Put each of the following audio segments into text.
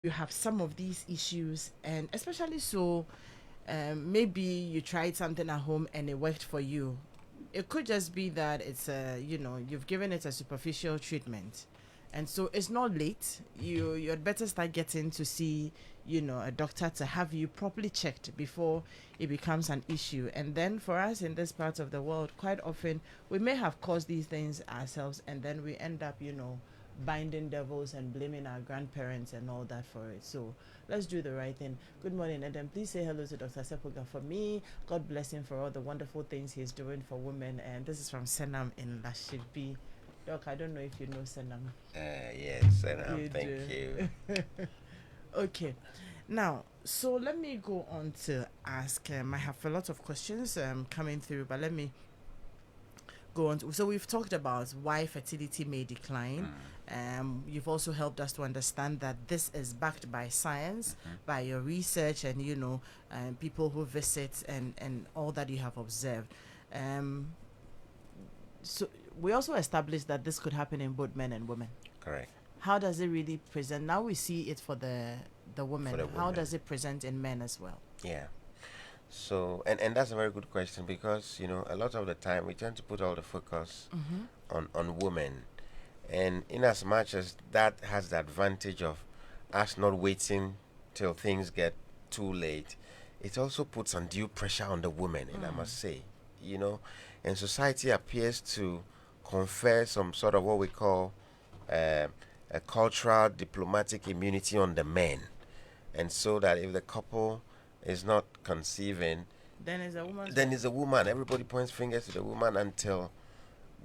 you have some of these issues, and especially so, maybe you tried something at home and it worked for you. It could just be that it's you've given it a superficial treatment, and so it's not late. You'd better start getting to see a doctor to have you properly checked before it becomes an issue. And then for us in this part of the world, quite often we may have caused these things ourselves, and then we end up binding devils and blaming our grandparents and all that for it. So let's do the right thing. Good morning, and then please say hello to Dr. Sepoga for me. God bless him for all the wonderful things he's doing for women. And this is from Senam in Lashibi. Doc, I don't know if you know Senam. Yes, and You thank you. do. Okay. Now, so let me go on to ask. I have a lot of questions coming through, but let me go on. So we've talked about why fertility may decline. You've also helped us to understand that this is backed by science, by your research, and people who visit and all that you have observed. Um, so we also established that this could happen in both men and women. Correct. How does it really present? Now we see it for the women. For the How women. does it present in men as well? Yeah. So, and that's a very good question because, a lot of the time we tend to put all the focus on women. And in as much as that has the advantage of us not waiting till things get too late, it also puts undue pressure on the women, and I must say, and society appears to confer some sort of what we call uh, a cultural diplomatic immunity on the men. And so that if the couple is not conceiving, Then it's a woman's then fault. it's a woman. Everybody points fingers to the woman until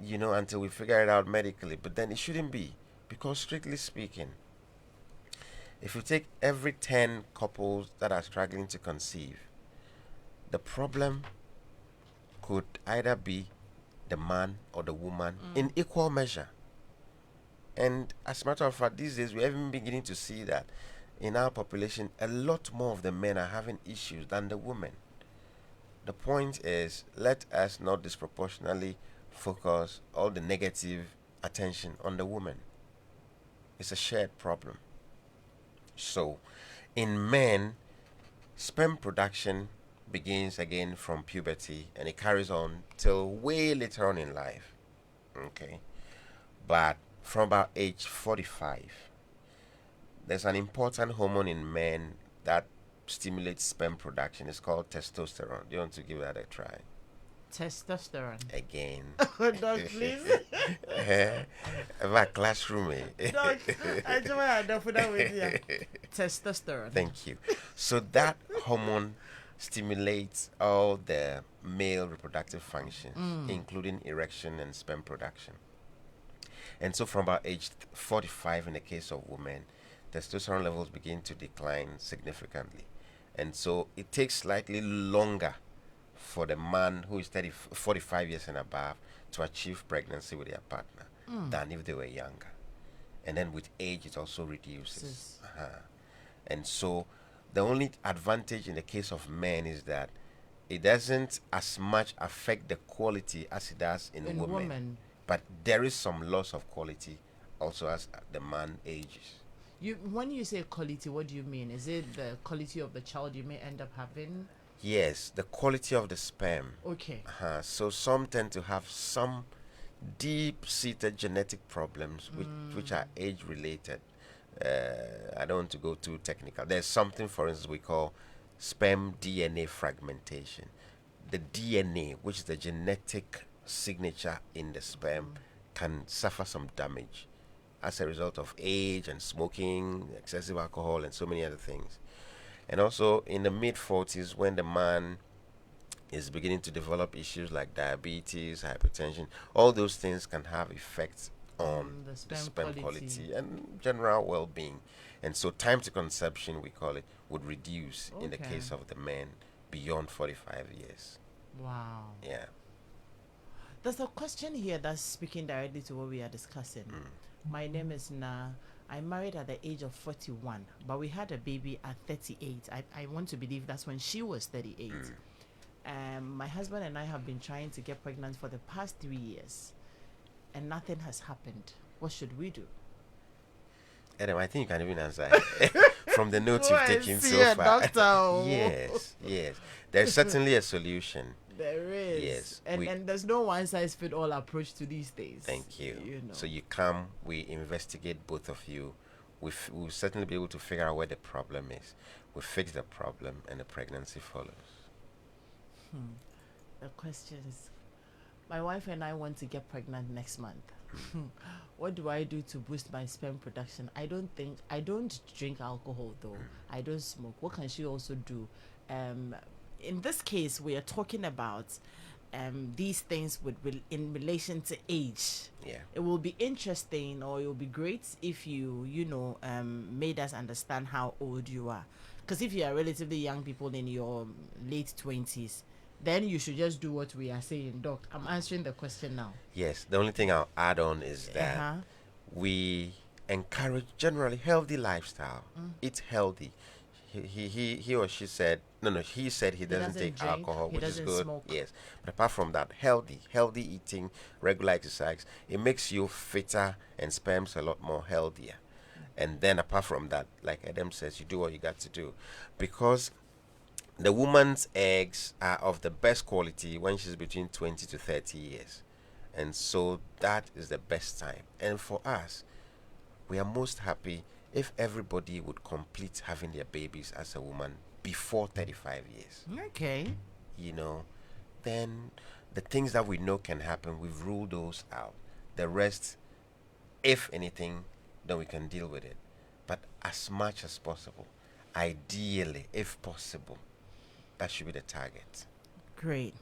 we figure it out medically. But then it shouldn't be, because strictly speaking, if you take every 10 couples that are struggling to conceive, the problem could either be the man or the woman in equal measure. And as a matter of fact, these days we're even beginning to see that in our population, a lot more of the men are having issues than the women. The point is, let us not disproportionately focus all the negative attention on the woman. It's a shared problem. So, in men, sperm production begins again from puberty and it carries on till way later on in life. Okay. But from about age 45, there's an important hormone in men that stimulates sperm production. It's called testosterone. Do you want to give that a try? Testosterone. Again. Doc, please. My classroom. Doc, I just want to that with you. Testosterone. Thank you. So that hormone stimulates all the male reproductive functions, including erection and sperm production. And so from about age 45 in the case of women, testosterone levels begin to decline significantly. And so it takes slightly longer for the man who is 45 years and above to achieve pregnancy with their partner than if they were younger. And then with age, it also reduces. And so the only advantage in the case of men is that it doesn't as much affect the quality as it does in women. But there is some loss of quality also as the man ages. When you say quality, what do you mean? Is it the quality of the child you may end up having? Yes, the quality of the sperm. Okay. So some tend to have some deep-seated genetic problems which are age-related. I don't want to go too technical. There's something, for instance, we call sperm DNA fragmentation. The DNA, which is the genetic signature in the sperm, can suffer some damage as a result of age and smoking, excessive alcohol, and so many other things. And also in the mid 40s, when the man is beginning to develop issues like diabetes, hypertension, all those things can have effects on The the sperm sperm quality. quality and general well being. And so, time to conception, we call it, would reduce in the Okay. case of the men beyond 45 years. Wow. Yeah. There's a question here that's speaking directly to what we are discussing. My name is Na. I married at the age of 41, but we had a baby at 38. I want to believe that's when she was 38. My husband and I have been trying to get pregnant for the past 3 years, and nothing has happened. What should we do? Adam, I think you can even answer from the notes Go you've and taken see so a far. doctor. Oh. Yes, yes. There's certainly a solution. There is, Yes, and there's no one size fit all approach to these days. thank you. You know. So you come, we investigate both of you. We'll certainly be able to figure out where the problem is. We fix the problem, and the pregnancy follows. The questions. My wife and I want to get pregnant next month. What do I do to boost my sperm production? I don't drink alcohol though. I don't smoke. What can she also do? In this case, we are talking about these things in relation to age. Yeah. It will be interesting, or it will be great if made us understand how old you are. Because if you are relatively young people in your late 20s, then you should just do what we are saying, Doc. I'm answering the question now. Yes. The only thing I'll add on is that Uh-huh. we encourage generally healthy lifestyle. Eat healthy. He or she said no, he said he doesn't take drink, alcohol, he which is doesn't good. smoke. Yes, but apart from that, healthy eating, regular exercise, it makes you fitter and sperms a lot more healthier. And then apart from that, like Adam says, you do what you got to do, because the woman's eggs are of the best quality when she's between 20 to 30 years, and so that is the best time. And for us, we are most happy if everybody would complete having their babies as a woman before 35 years. Okay. You know, then the things that we know can happen, we've ruled those out. The rest, if anything, then we can deal with it. But as much as possible, ideally, if possible, that should be the target. Great.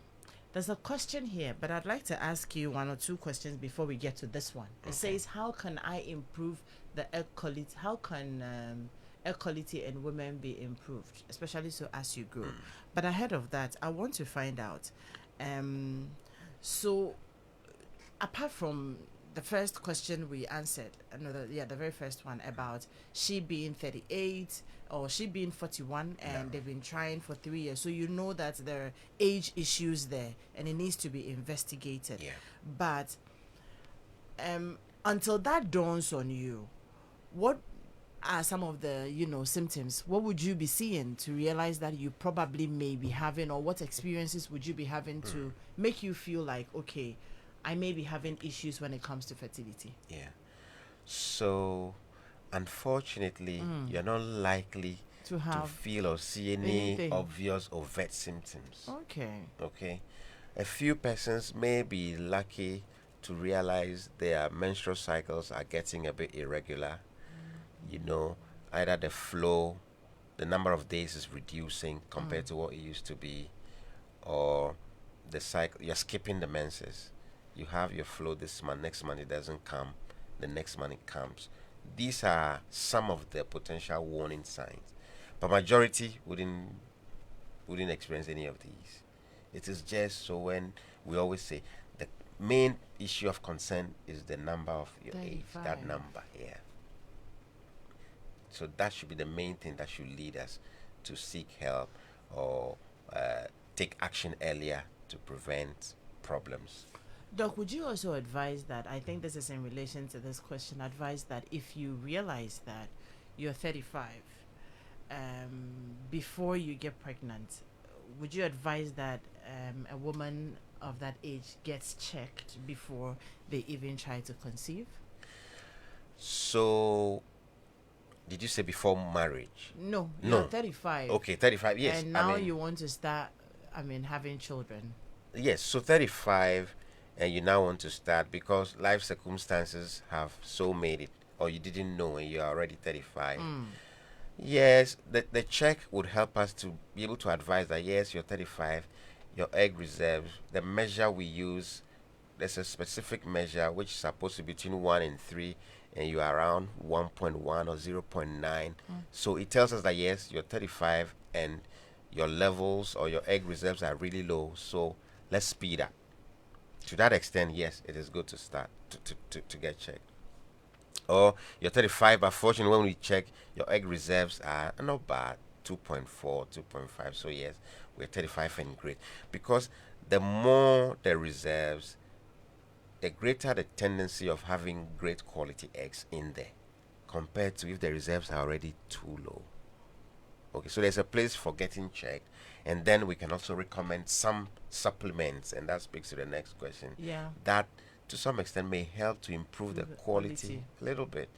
There's a question here, but I'd like to ask you one or two questions before we get to this one. It says, how can I improve the egg quality? How can egg quality in women be improved, especially so as you grow? But ahead of that, I want to find out. So, apart from the first question we answered, the very first one about she being 38 or she being 41 and they've been trying for 3 years, so you know that there are age issues there and it needs to be investigated. Yeah. But until that dawns on you, what are some of the symptoms? What would you be seeing to realize that you probably may be having, or what experiences would you be having to make you feel like, okay, I may be having issues when it comes to fertility? Yeah. So, unfortunately, you're not likely To to have feel or see any anything. obvious overt symptoms. Okay. Okay. A few persons may be lucky to realize their menstrual cycles are getting a bit irregular. You know, either the flow, the number of days is reducing compared to what it used to be, or the cycle, you're skipping the menses. You have your flow this month, next month it doesn't come, the next month it comes. These are some of the potential warning signs, but majority wouldn't experience any of these. It is just so when we always say the main issue of concern is the number of your age, that 35. number, yeah. So that should be the main thing that should lead us to seek help or take action earlier to prevent problems. Doc, would you also advise that, I think this is in relation to this question, advise that if you realize that you're 35 before you get pregnant, would you advise that a woman of that age gets checked before they even try to conceive? So, did you say before marriage? No, No. you're 35. Okay, 35, yes. And now you want to start, having children. Yes, so 35, and you now want to start because life circumstances have so made it, or you didn't know and you're already 35. Yes, the check would help us to be able to advise that yes, you're 35, your egg reserves, the measure we use, there's a specific measure which is supposed to be between 1 and 3, and you're around 1.1 or 0.9. So it tells us that yes, you're 35 and your levels or your egg reserves are really low. So let's speed up. To that extent, yes, it is good to start to get checked. Or you're 35, but fortunately, when we check, your egg reserves are not bad, 2.4, 2.5. So yes, we're 35 and great. Because the more the reserves, the greater the tendency of having great quality eggs in there compared to if the reserves are already too low. Okay, so there's a place for getting checked, and then we can also recommend some supplements, and that speaks to the next question. Yeah. That to some extent may help to improve the The quality a little bit,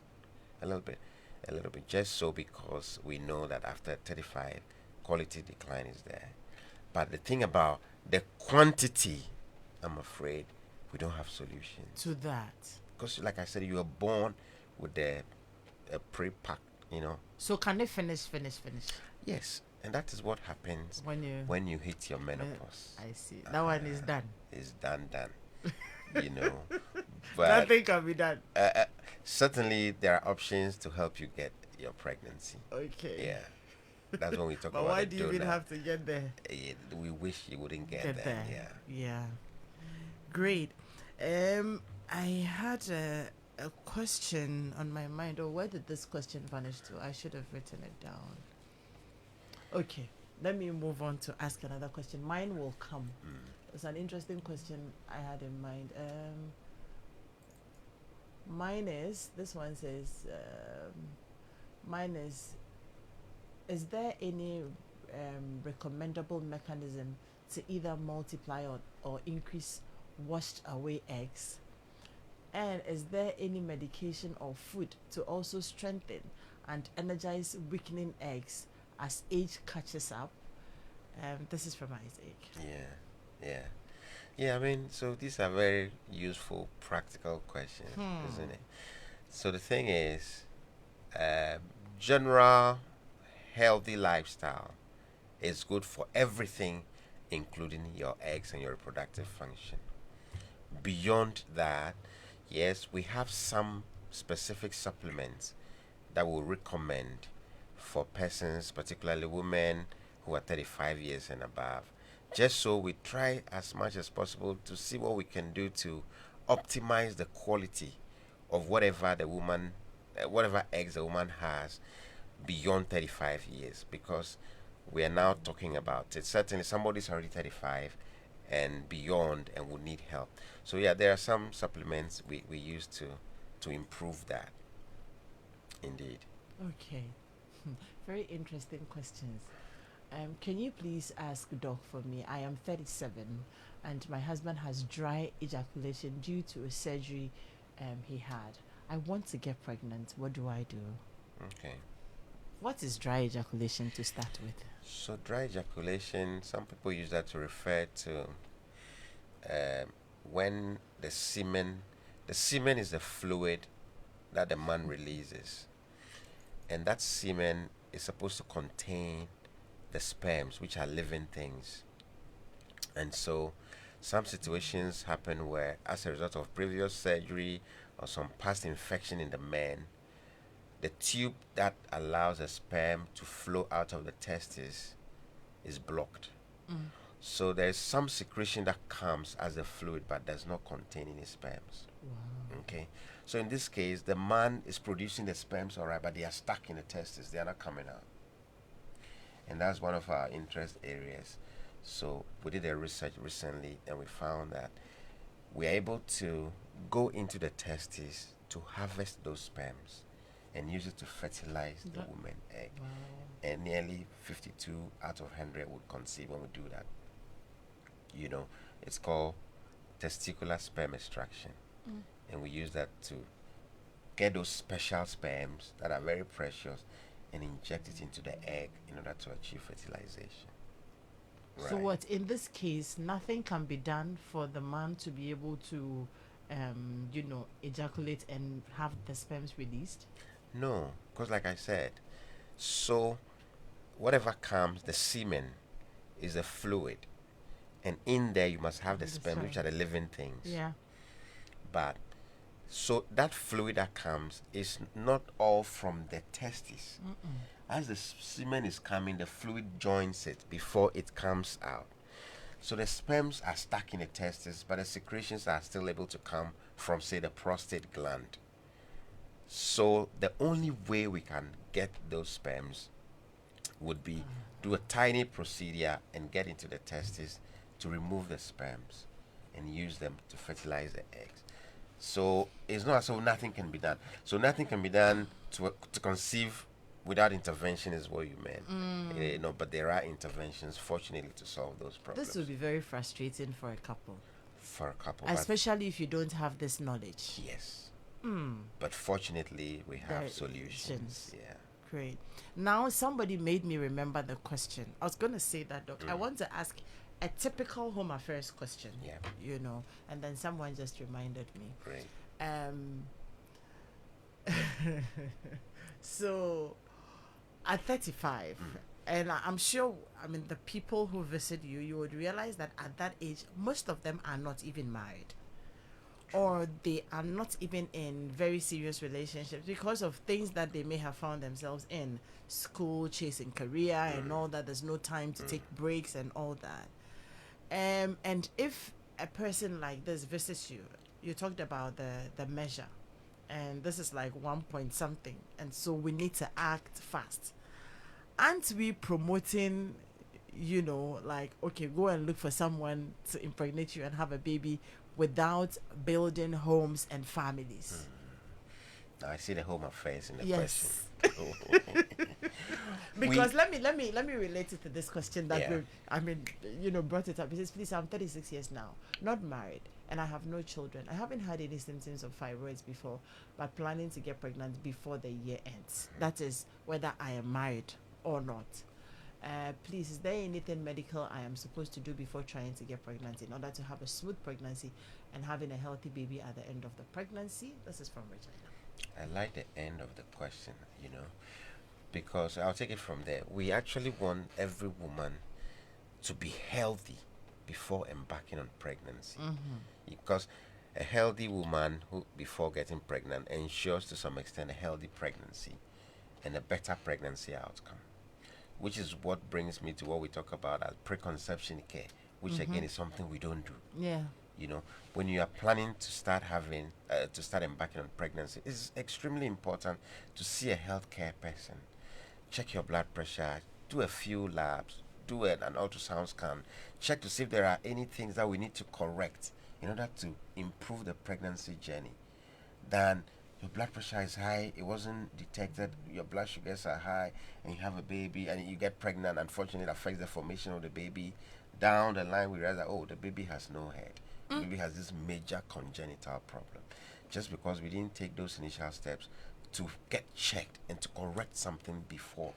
a little bit, a little bit, just so because we know that after 35, quality decline is there. But the thing about the quantity, I'm afraid we don't have solutions. To that. Because, like I said, you were born with the pre-packed, So can it finish? Yes, and that is what happens When you hit your menopause. I see. That one is done. It's done. you know. But Nothing can be done. certainly there are options to help you get your pregnancy. Okay. Yeah, that's when we talk But about. why the do you even donor. have to get there? We wish you wouldn't get Get there. there. Yeah. Yeah. Great. I had a question on my mind. Or where did this question vanish to? I should have written it down. Okay. Let me move on to ask another question. Mine will come. It's an interesting question I had in mind. Mine is, this one says, mine is there any recommendable mechanism to either multiply or increase washed away eggs? And is there any medication or food to also strengthen and energize weakening eggs as age catches up? This is from Isaac. Yeah. I mean, so these are very useful, practical questions, isn't it? So the thing is, general healthy lifestyle is good for everything, including your eggs and your reproductive function. Beyond that, yes, we have some specific supplements that we'll recommend for persons, particularly women who are 35 years and above. Just so we try as much as possible to see what we can do to optimize the quality of whatever eggs the woman has beyond 35 years, because we are now talking about it. Certainly, somebody's already 35 and beyond and would need help. So yeah, there are some supplements we use to improve that. Indeed. Okay. Very interesting questions. Can you please ask Doc for me? I am 37 and my husband has dry ejaculation due to a surgery he had. I want to get pregnant. What do I do? Okay. What is dry ejaculation to start with? So dry ejaculation, some people use that to refer to when the semen is the fluid that the man releases, and that semen is supposed to contain the sperms, which are living things. And so some situations happen where, as a result of previous surgery or some past infection in the man, the tube that allows the sperm to flow out of the testis is blocked. So there's some secretion that comes as a fluid but does not contain any sperms. Wow. Okay. So in this case, the man is producing the sperms all right, but they are stuck in the testis. They are not coming out. And that's one of our interest areas. So we did a research recently and we found that we are able to go into the testes to harvest those sperms and use it to fertilize the woman egg. Wow. And nearly 52 out of 100 would conceive when we do that. It's called testicular sperm extraction. And we use that to get those special sperms that are very precious and inject it into the egg in order to achieve fertilization. So what, in this case, nothing can be done for the man to be able to, ejaculate and have the sperms released? No, because like I said, so whatever comes, the semen is a fluid. And in there you must have the sperm, which are the living things. Yeah. But so that fluid that comes is not all from the testes. As the semen is coming, the fluid joins it before it comes out. So the sperms are stuck in the testes, but the secretions are still able to come from, say, the prostate gland. So the only way we can get those sperms would be do a tiny procedure and get into the testes to remove the sperms and use them to fertilize the eggs. So it's not as though nothing can be done. So nothing can be done to conceive without intervention is what you meant. No, but there are interventions, fortunately, to solve those This problems would be very frustrating for a couple, for a couple. But especially if you don't have this knowledge. yes, Mm, but fortunately, we there have are solutions. Yeah. Great. Now, somebody made me remember the question. I was going to say that, Doc. I want to ask a typical home affairs question. Yeah. And then someone just reminded me. Great. Um, so, at 35, and I'm sure, I mean, the people who visit you, you would realize that at that age, most of them are not even married. Or they are not even in very serious relationships because of things that they may have found themselves in school, chasing career, and all that. There's no time to take breaks and all that. And if a person like this visits you, you talked about the measure, and this is like 1 point something, and so we need to act fast. Aren't we promoting, like, okay, go and look for someone to impregnate you and have a baby without building homes and families? Now I see the home affairs in the Yes. question. Because let me relate it to this question that Yeah. brought it up. He says, please, I'm 36 years now, not married, and I have no children. I haven't had any symptoms of fibroids before, but planning to get pregnant before the year ends. That is whether I am married or not. Please, is there anything medical I am supposed to do before trying to get pregnant in order to have a smooth pregnancy and having a healthy baby at the end of the pregnancy? This is from Regina. I like the end of the question, because I'll take it from there. We actually want every woman to be healthy before embarking on pregnancy. Because a healthy woman who, before getting pregnant, ensures to some extent a healthy pregnancy and a better pregnancy outcome. Which is what brings me to what we talk about as preconception care, which again is something we don't do. Yeah. When you are planning to start embarking on pregnancy, it's extremely important to see a healthcare person, check your blood pressure, do a few labs, do an ultrasound scan, check to see if there are any things that we need to correct in order to improve the pregnancy journey. Than your blood pressure is high, it wasn't detected, your blood sugars are high, and you have a baby and you get pregnant. Unfortunately, it affects the formation of the baby. Down the line, we realize that, the baby has no head. The baby has this major congenital problem. Just because we didn't take those initial steps to get checked and to correct something before.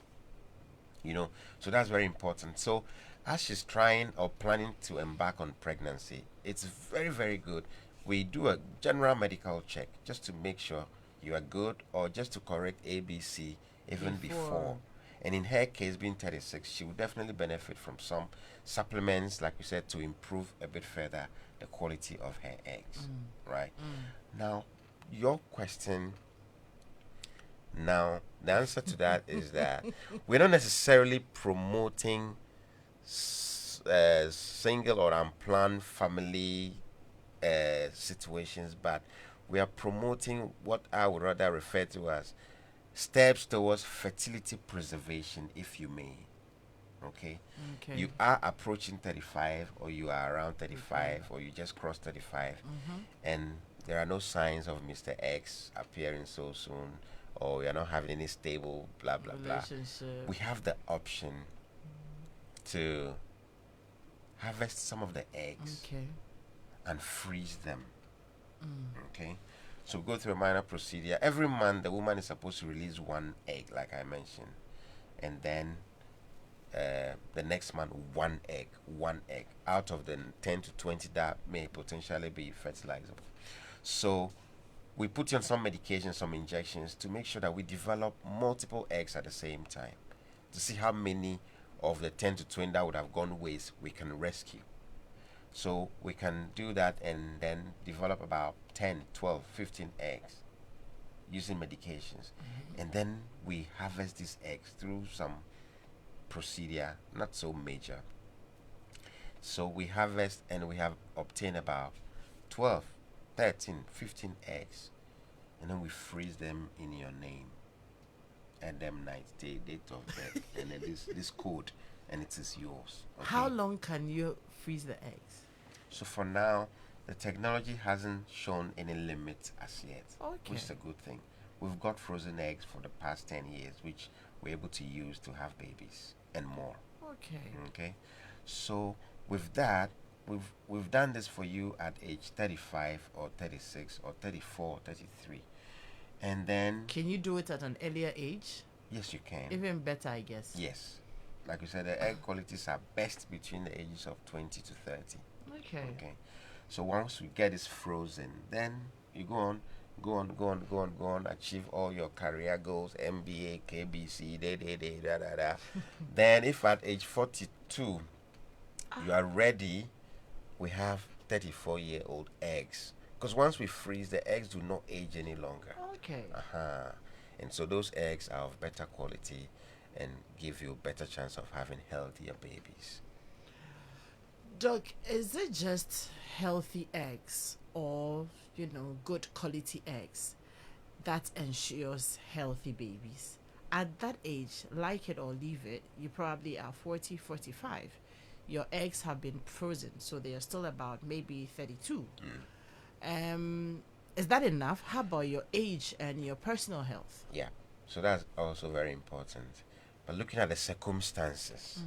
So that's very important. So, as she's trying or planning to embark on pregnancy, it's very, very good. We do a general medical check just to make sure you are good, or just to correct ABC even before. And in her case, being 36, she would definitely benefit from some supplements, like you said, to improve a bit further the quality of her eggs. Right? Now, your question. Now, the answer to that is that we're not necessarily promoting single or unplanned family situations, but we are promoting what I would rather refer to as steps towards fertility preservation, if you may. Okay? You are approaching 35, or you are around 35, or you just crossed 35, and there are no signs of Mr. X appearing so soon, or you're not having any stable blah blah blah. We have the option to harvest some of the eggs and freeze them. Okay, so go through a minor procedure. Every month, the woman is supposed to release one egg, like I mentioned, and then the next month, one egg out of the 10 to 20 that may potentially be fertilizable. So we put you on some medications, some injections, to make sure that we develop multiple eggs at the same time, to see how many of the 10 to 20 that would have gone waste we can rescue. So we can do that and then develop about 10, 12, 15 eggs using medications. And then we harvest these eggs through some procedure, not so major. So we harvest and we have obtained about 12, 13, 15 eggs. And then we freeze them in your name. And them night, date of birth, and then this code, and it is yours. Okay? How long can you freeze the eggs? So for now, the technology hasn't shown any limit as yet, which is a good thing. we've got frozen eggs for the past 10 years, which we're able to use to have babies and more. Okay. Okay, so with that, we've done this for you at age 35 or 36 or 34 or 33, and then Can you do it at an earlier age? yes, you can. Even better, I guess. Yes, like you said, the egg qualities are best between the ages of 20 to 30. Okay. Okay, so once we get this frozen, then you go on, go on, go on, go on, go on, achieve all your career goals, MBA, KBC, da da da. Then, if at age 42 you are ready, we have 34-year-old eggs. Because once we freeze, the eggs do not age any longer. Okay. Uh-huh. And so those eggs are of better quality and give you a better chance of having healthier babies. Doc, is it just healthy eggs or, good quality eggs that ensures healthy babies? At that age, like it or leave it, you probably are 40, 45. Your eggs have been frozen, so they are still about maybe 32. Is that enough? How about your age and your personal health? Yeah, so that's also very important. But looking at the circumstances,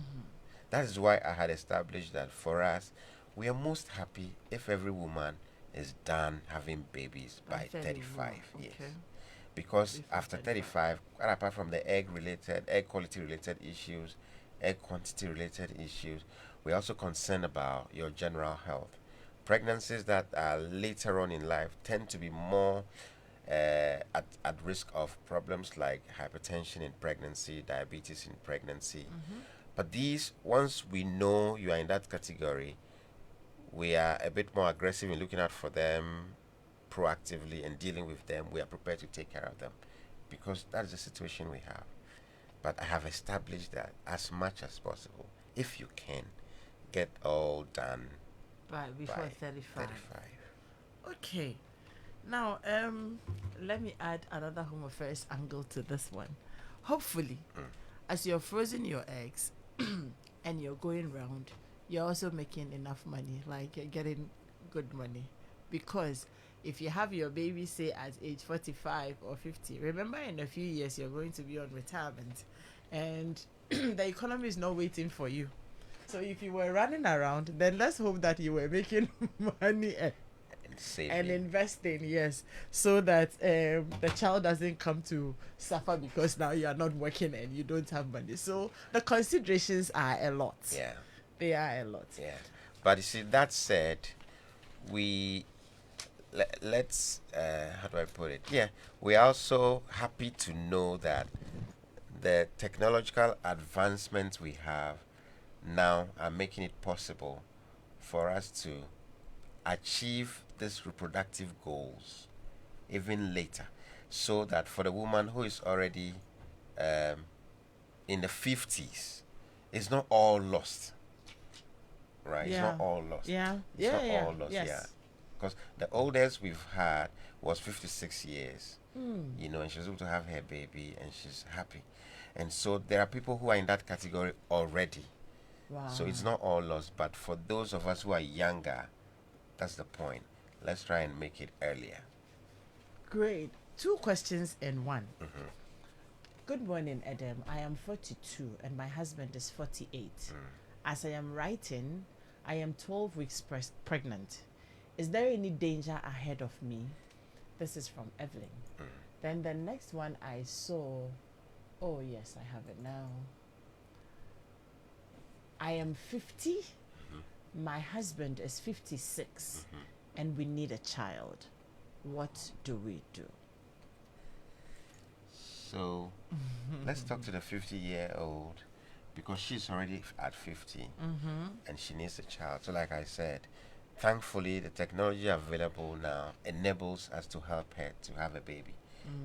that is why I had established that for us, we are most happy if every woman is done having babies by 35 years. Okay. Because Before after 35. 35, and apart from the egg quality related issues, egg quantity related issues, we're also concerned about your general health. Pregnancies that are later on in life tend to be more at risk of problems like hypertension in pregnancy, diabetes in pregnancy. But these, once we know you are in that category, we are a bit more aggressive in looking out for them proactively and dealing with them. We are prepared to take care of them because that is the situation we have. But I have established that as much as possible, if you can, get all done Before by 35. 35. Okay. Now, let me add another home affairs angle to this one. Hopefully, as you're frozen your eggs and you're going round, you're also making enough money, like you're getting good money. Because if you have your baby, say, at age 45 or 50, remember in a few years you're going to be on retirement and the economy is not waiting for you. So if you were running around, then let's hope that you were making money And and saving. investing, yes, so that the child doesn't come to suffer because now you are not working and you don't have money. So the considerations are a lot. Yeah, They are a lot. yeah. But you see, that said, we let's how do I put it? Yeah, we're also happy to know that the technological advancements we have now are making it possible for us to achieve these reproductive goals even later, so that for the woman who is already um, in the 50s, it's not all lost, right? It's not all lost. Yeah. It's not all lost, Yes. yeah. Because the oldest we've had was 56 years, and she's able to have her baby and she's happy. And so there are people who are in that category already. Wow. So it's not all lost, but for those of us who are younger, that's the point. Let's try and make it earlier. Great. 2 questions in one. Good morning, Adam. I am 42 and my husband is 48. As I am writing, I am 12 weeks pregnant. Is there any danger ahead of me? This is from Evelyn. Then the next one I saw, oh yes, I have it now. I am 50. My husband is 56 and we need a child. What do we do? So let's talk to the 50-year-old because she's already at 50 and she needs a child. So like I said, thankfully the technology available now enables us to help her to have a baby.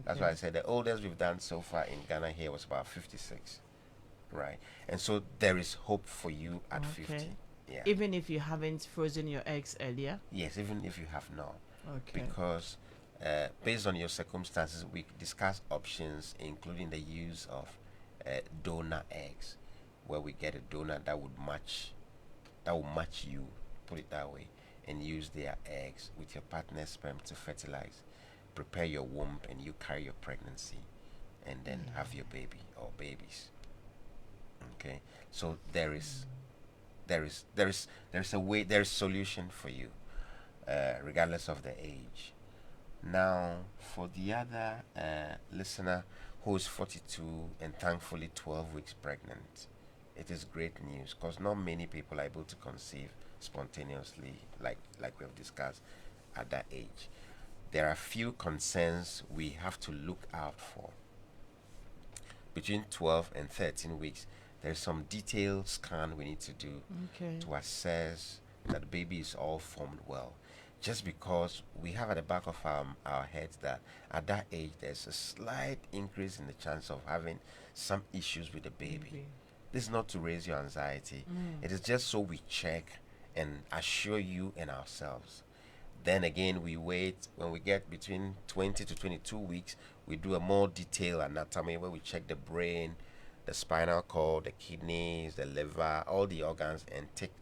That's why I said the oldest we've done so far in Ghana here was about 56, right? And so there is hope for you at 50. Yeah. Even if you haven't frozen your eggs earlier? Yes, even if you have not. Okay. Because based on your circumstances, we discuss options, including the use of donor eggs, where we get a donor that will match you, put it that way, and use their eggs with your partner's sperm to fertilize. prepare your womb and you carry your pregnancy and then have your baby or babies. Okay, so there's a way, there's solution for you, regardless of the age. Now, for the other listener who is 42 and thankfully 12 weeks pregnant, it is great news because not many people are able to conceive spontaneously, like we have discussed, at that age. There are few concerns we have to look out for. Between 12 and 13 weeks, there's some detailed scan we need to do Okay. to assess that the baby is all formed well. Just because we have at the back of our heads that at that age there's a slight increase in the chance of having some issues with the baby. Maybe. This is not to raise your anxiety, it is just so we check and assure you and ourselves. Then again, we wait when we get between 20 to 22 weeks. We do a more detailed anatomy where we check the brain, the spinal cord, the kidneys, the liver, all the organs, and tick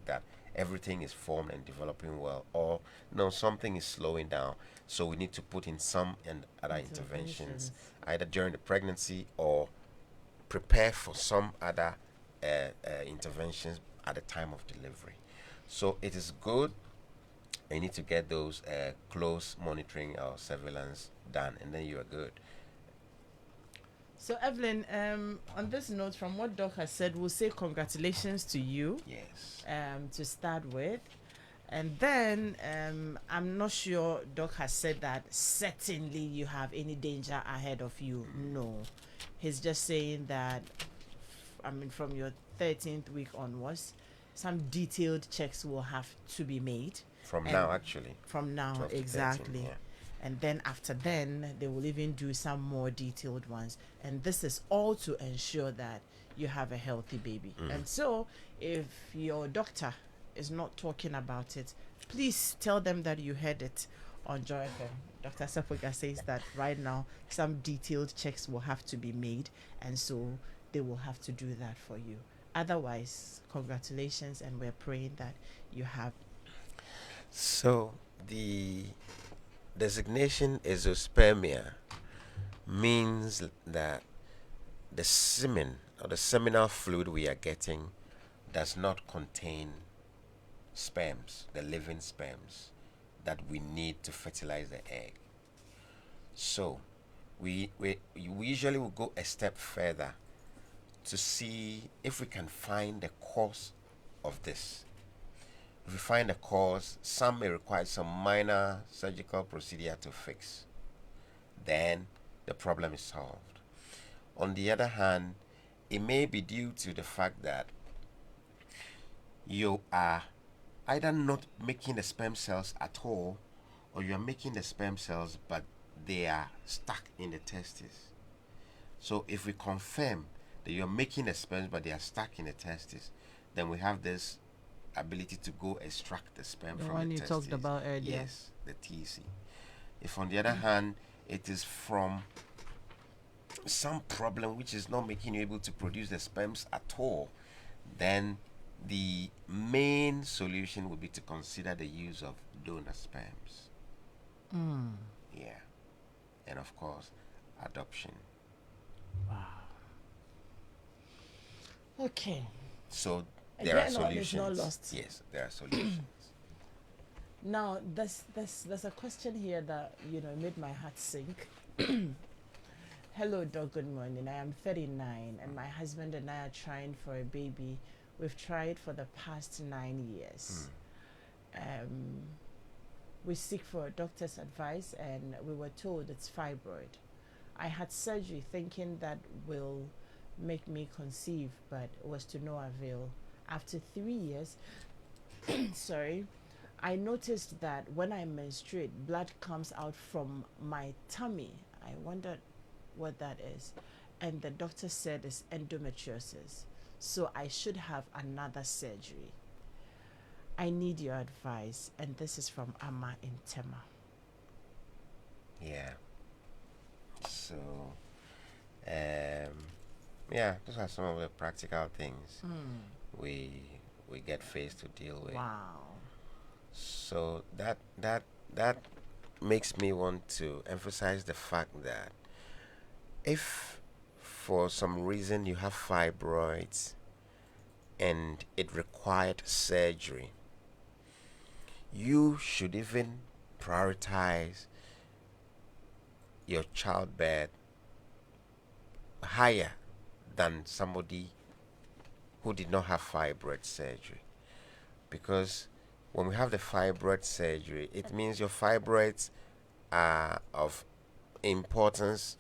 that everything is formed and developing well. Or no, something is slowing down. So we need to put in some and other interventions, either during the pregnancy or prepare for some other interventions at the time of delivery. So it is good. You need to get those close monitoring or surveillance done, and then you are good. So Evelyn, on this note, from what Doc has said, we'll say congratulations to you. Yes. To start with, and then I'm not sure Doc has said that certainly you have any danger ahead of you. No, he's just saying that. I mean, from your 13th week onwards, some detailed checks will have to be made. From And now, actually. From now, 12 to 13, exactly. yeah. And then after then, they will even do some more detailed ones. And this is all to ensure that you have a healthy baby. And so, if your doctor is not talking about it, please tell them that you heard it on Joy FM. Dr. Sepoga says that right now, some detailed checks will have to be made. And so, they will have to do that for you. Otherwise, congratulations. And we're praying that you have. So the designation azoospermia means that the semen or the seminal fluid we are getting does not contain sperms, the living sperms that we need to fertilize the egg. So we usually will go a step further to see if we can find the cause of this. If we find the cause, some may require some minor surgical procedure to fix. Then the problem is solved. On the other hand, it may be due to the fact that you are either not making the sperm cells at all, or you are making the sperm cells but they are stuck in the testes. So if we confirm that you're making the sperms but they are stuck in the testes, then we have this ability to go extract the sperm The from one the you testes. talked about earlier. Yes, the TC. If on the other hand it is from some problem which is not making you able to produce the sperms at all, then the main solution would be to consider the use of donor sperms. Yeah. And of course, adoption. Wow. Okay. So there are Again, all is not solutions. lost. Yes, there are solutions. Now, there's a question here that made my heart sink. Hello, Doc. Good morning. I am 39, and my husband and I are trying for a baby. We've tried for the past 9 years. We seek for a doctor's advice, and we were told it's fibroid. I had surgery thinking that will make me conceive, but it was to no avail. After 3 years, sorry, I noticed that when I menstruate, blood comes out from my tummy. I wondered what that is. And the doctor said it's endometriosis. So I should have another surgery. I need your advice. And this is from Amma in Tema. Yeah. So, yeah, those are some of the practical things we get faced to deal with. Wow. So that makes me want to emphasize the fact that if for some reason you have fibroids and it required surgery, you should even prioritize your childbirth higher than somebody who did not have fibroid surgery. Because when we have the fibroid surgery, it means your fibroids are of importance.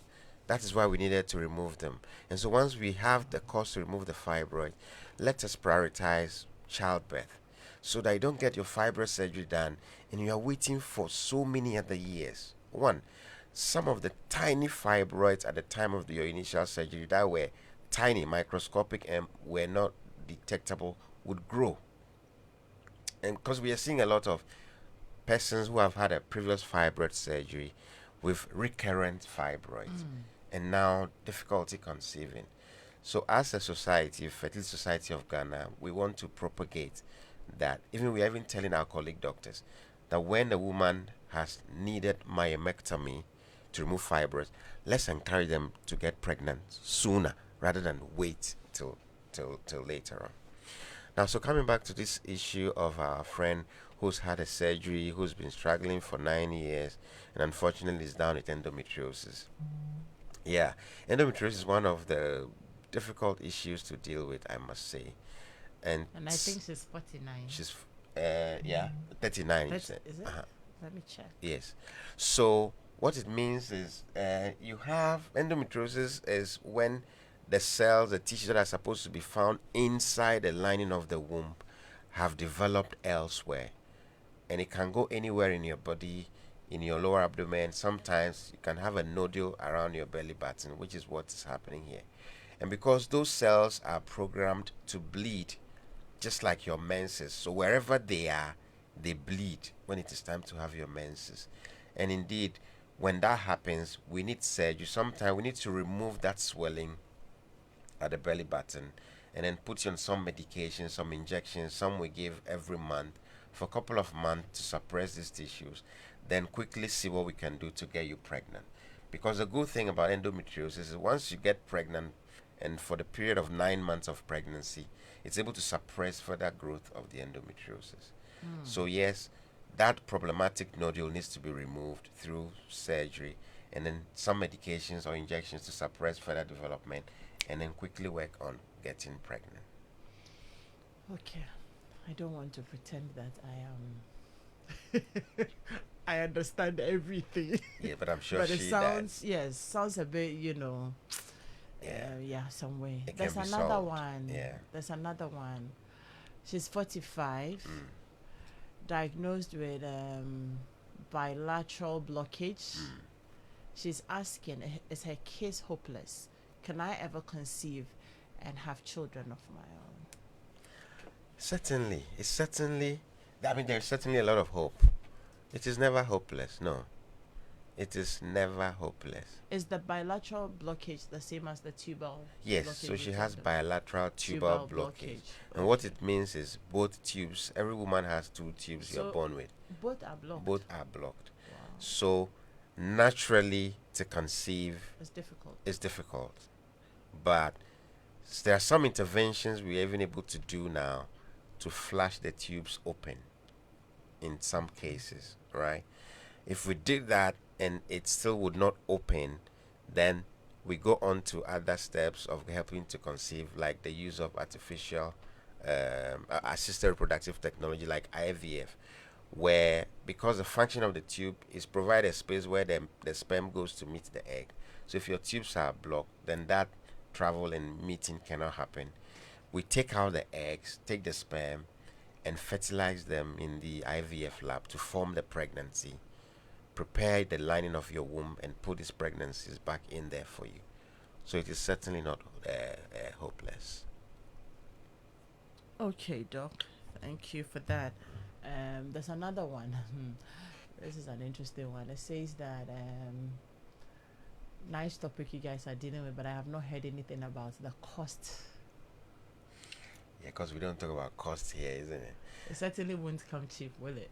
That is why we needed to remove them. And so once we have the cost to remove the fibroid, let us prioritize childbirth so that you don't get your fibroid surgery done and you are waiting for so many other years. One, some of the tiny fibroids at the time of your initial surgery that were tiny, microscopic, and were not detectable would grow. And because we are seeing a lot of persons who have had a previous fibroid surgery with recurrent fibroids and now difficulty conceiving. So as a society, Fertility Society of Ghana, we want to propagate that. Even we are even telling our colleague doctors that when a woman has needed myomectomy to remove fibroids, let's encourage them to get pregnant sooner rather than wait till later on. Now, so coming back to this issue of our friend who's had a surgery, who's been struggling for 9 years, and unfortunately is down with endometriosis. Yeah, endometriosis is one of the difficult issues to deal with, I must say. And I think she's 49. she's, yeah, 39. You That's, said. is it? Uh-huh. Let me check. Yes. So what it means is you have endometriosis is when the cells, the tissues that are supposed to be found inside the lining of the womb have developed elsewhere. And it can go anywhere in your body, in your lower abdomen. Sometimes you can have a nodule around your belly button, which is what is happening here. And because those cells are programmed to bleed, just like your menses, so wherever they are, they bleed when it is time to have your menses. And indeed, when that happens, we need surgery. Sometimes we need to remove that swelling at the belly button and then put you on some medication, some injections, some we give every month for a couple of months to suppress these tissues, then quickly see what we can do to get you pregnant. Because the good thing about endometriosis is once you get pregnant, and for the period of 9 months of pregnancy, it's able to suppress further growth of the endometriosis. So yes, that problematic nodule needs to be removed through surgery and then some medications or injections to suppress further development and then quickly work on getting pregnant. Okay. I don't want to pretend that I am. I understand everything. Yeah, but I'm sure But it she sounds, does. yes, sounds a bit, Yeah, yeah, some way. it can There's be another solved. one. Yeah. There's another one. She's 45, Mm. diagnosed with bilateral blockage. Mm. She's asking, is her case hopeless? Can I ever conceive and have children of my own? Certainly, it's certainly. I mean, there's certainly a lot of hope. It is never hopeless. No, it is never hopeless. Is the bilateral blockage the same as the tubal Yes, blockage? so she we has talked about? bilateral tubal blockage. And what it means is both tubes, every woman has two tubes you're So born with. both are blocked. Both are blocked. Wow. So naturally to conceive It's difficult. is difficult. But there are some interventions we're even able to do now to flash the tubes open in some cases, right? If we did that and it still would not open, then we go on to other steps of helping to conceive, like the use of artificial assisted reproductive technology like IVF, where because the function of the tube is provide a space where the sperm goes to meet the egg. So if your tubes are blocked, then that travel and meeting cannot happen. We take out the eggs, take the sperm, and fertilize them in the IVF lab to form the pregnancy, prepare the lining of your womb, and put these pregnancies back in there for you. So it is certainly not hopeless. Okay, Doc. Thank you for that. There's another one. This is an interesting one. It says that nice topic you guys are dealing with, but I have not heard anything about the cost. Yeah, because we don't talk about cost here, isn't it? It certainly won't come cheap, will it?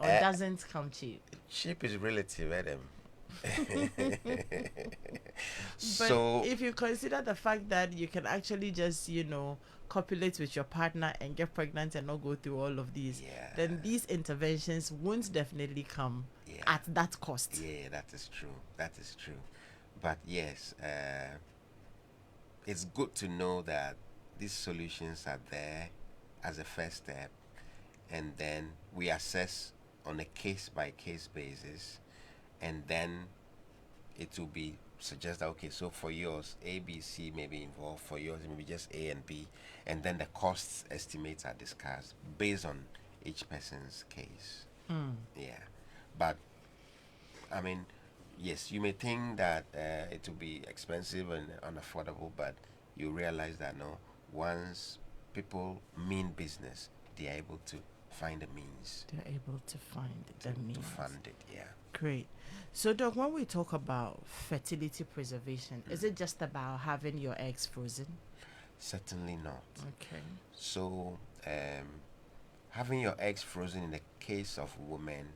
or doesn't come cheap? Cheap is relative, Adam. But So if you consider the fact that you can actually just, copulate with your partner and get pregnant and not go through all of these, yeah, then these interventions won't definitely come yeah, at that cost. yeah, that is true. That is true. But yes, it's good to know that these solutions are there as a first step, and then we assess on a case by case basis, and then it will be suggest that okay, so for yours A, B, C may be involved, for yours it may be just A and B, and then the costs estimates are discussed based on each person's case. Mm. Yeah, but I mean, yes, you may think that it will be expensive and unaffordable, but you realize that no, once people mean business, they are able to find a means They're able to find the to means. fund it. Yeah. Great. So, Doc, when we talk about fertility preservation, is it just about having your eggs frozen? Certainly not. Okay. So, having your eggs frozen in the case of women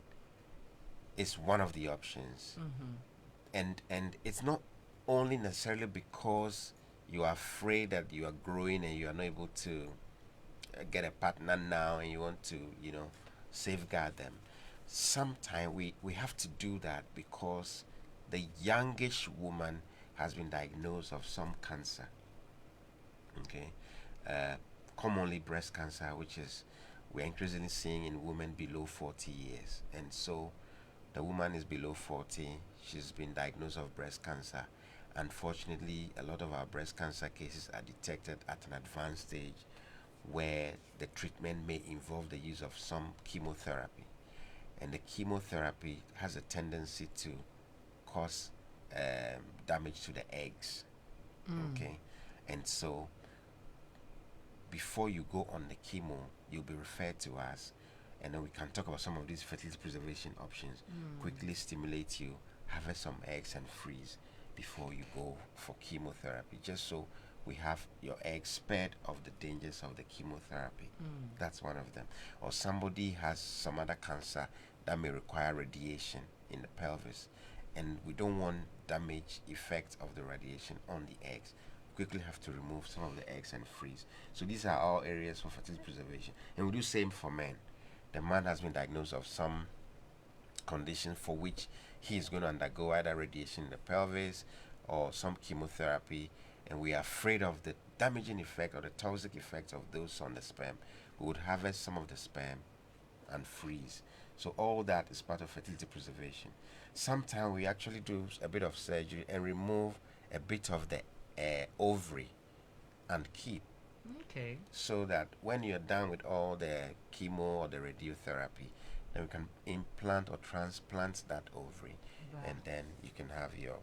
is one of the options, Mm-hmm. and it's not only necessarily because you are afraid that you are growing and you are not able to get a partner now, and you want to safeguard them. Sometimes we have to do that because the youngish woman has been diagnosed of some cancer. Okay, uh, commonly breast cancer, which is we're increasingly seeing in women below 40 years. And so the woman is below 40, she's been diagnosed of breast cancer. Unfortunately, a lot of our breast cancer cases are detected at an advanced stage where the treatment may involve the use of some chemotherapy. And the chemotherapy has a tendency to cause damage to the eggs. Okay, and so before you go on the chemo, you'll be referred to us, and then we can talk about some of these fertility preservation options. Quickly stimulate you, harvest some eggs, and freeze before you go for chemotherapy, just so we have your eggs spared of the dangers of the chemotherapy. That's one of them. Or somebody has some other cancer that may require radiation in the pelvis, and we don't want damage effect of the radiation on the eggs. Quickly have to remove some of the eggs and freeze. So these are all areas for fertility preservation. And we do same for men. The man has been diagnosed of some condition for which he is going to undergo either radiation in the pelvis or some chemotherapy, and we are afraid of the damaging effect or the toxic effects of those on the sperm. We would harvest some of the sperm and freeze. So all that is part of fertility preservation. Sometimes we actually do a bit of surgery and remove a bit of the ovary and keep, Okay. so that when you're done with all the chemo or the radiotherapy, then we can implant or transplant that ovary, and then you can have your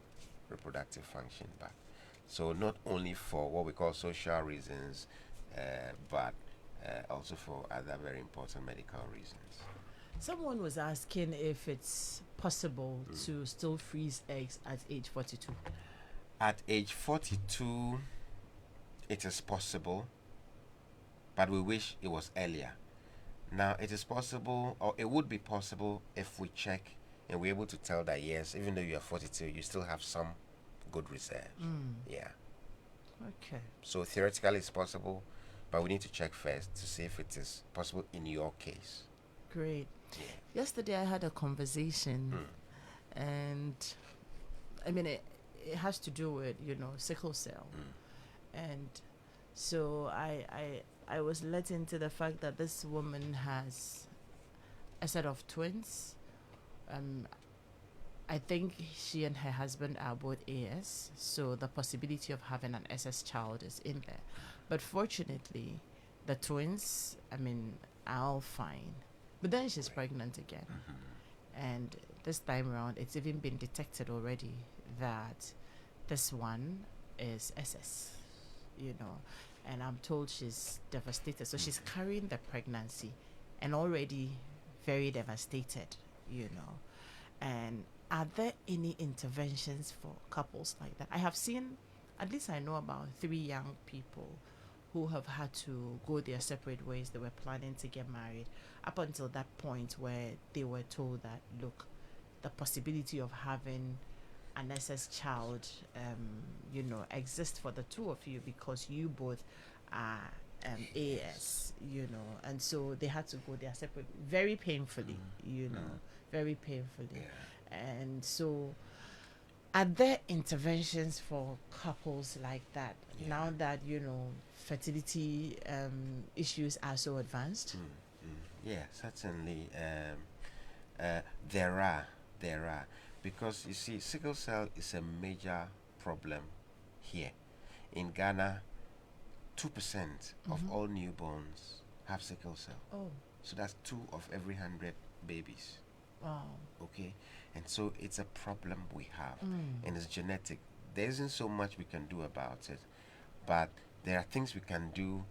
reproductive function back. So not only for what we call social reasons, but also for other very important medical reasons. Someone was asking if it's possible to still freeze eggs at age 42. At age 42, it is possible, but we wish it was earlier. Now, it is possible, or it would be possible, if we check and we're able to tell that yes, even though you are 42, you still have some good reserves. Yeah. Okay. So theoretically, it's possible, but we need to check first to see if it is possible in your case. Great. Yeah. Yesterday I had a conversation, and I mean, it has to do with, sickle cell. And so I was let into the fact that this woman has a set of twins. I think she and her husband are both AS, so the possibility of having an SS child is in there. But fortunately, the twins, are all fine. But then she's pregnant again. And this time around, it's even been detected already that this one is SS, and I'm told she's devastated. So she's carrying the pregnancy and already very devastated, And are there any interventions for couples like that? I have seen, at least I know about 3 young people who have had to go their separate ways. They were planning to get married up until that point where they were told that, look, the possibility of having an SS child, exists for the two of you because you both are AS, and so they had to go their separate, very painfully, very painfully. And so are there interventions for couples like that now that fertility issues are so advanced? Yeah, certainly. There are, because you see, sickle cell is a major problem here in Ghana. 2% of all newborns have sickle cell. Oh, So that's 2 of every 100 babies. wow. Okay, and so it's a problem we have, and it's genetic. There isn't so much we can do about it, but there are things we can do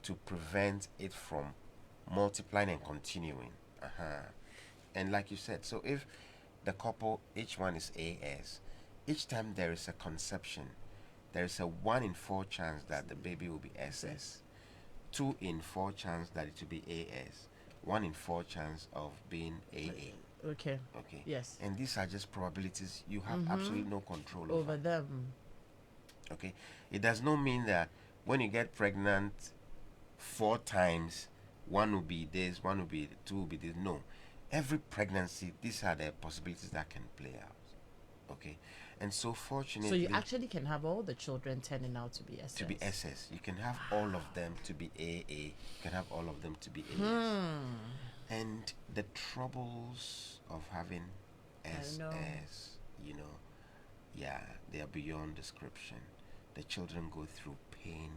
to prevent it from multiplying and continuing. And like you said, so if the couple, each one is AS, each time there is a conception, there is a 1 in 4 chance that the baby will be SS, 2 in 4 chance that it will be AS, 1 in 4 chance of being AA. Okay. Okay. Yes. And these are just probabilities. You have absolutely no control Over over. them. Okay. It does not mean that when you get pregnant 4 times, one will be this, one will be, two will be this. No. Every pregnancy, these are the possibilities that can play out. Okay. And so fortunately, So you actually can have all the children turning out to be SS. to be SS, you can have all of them to be AA. You can have all of them to be AS. And the troubles of having know. SS, yeah, they are beyond description. The children go through pain,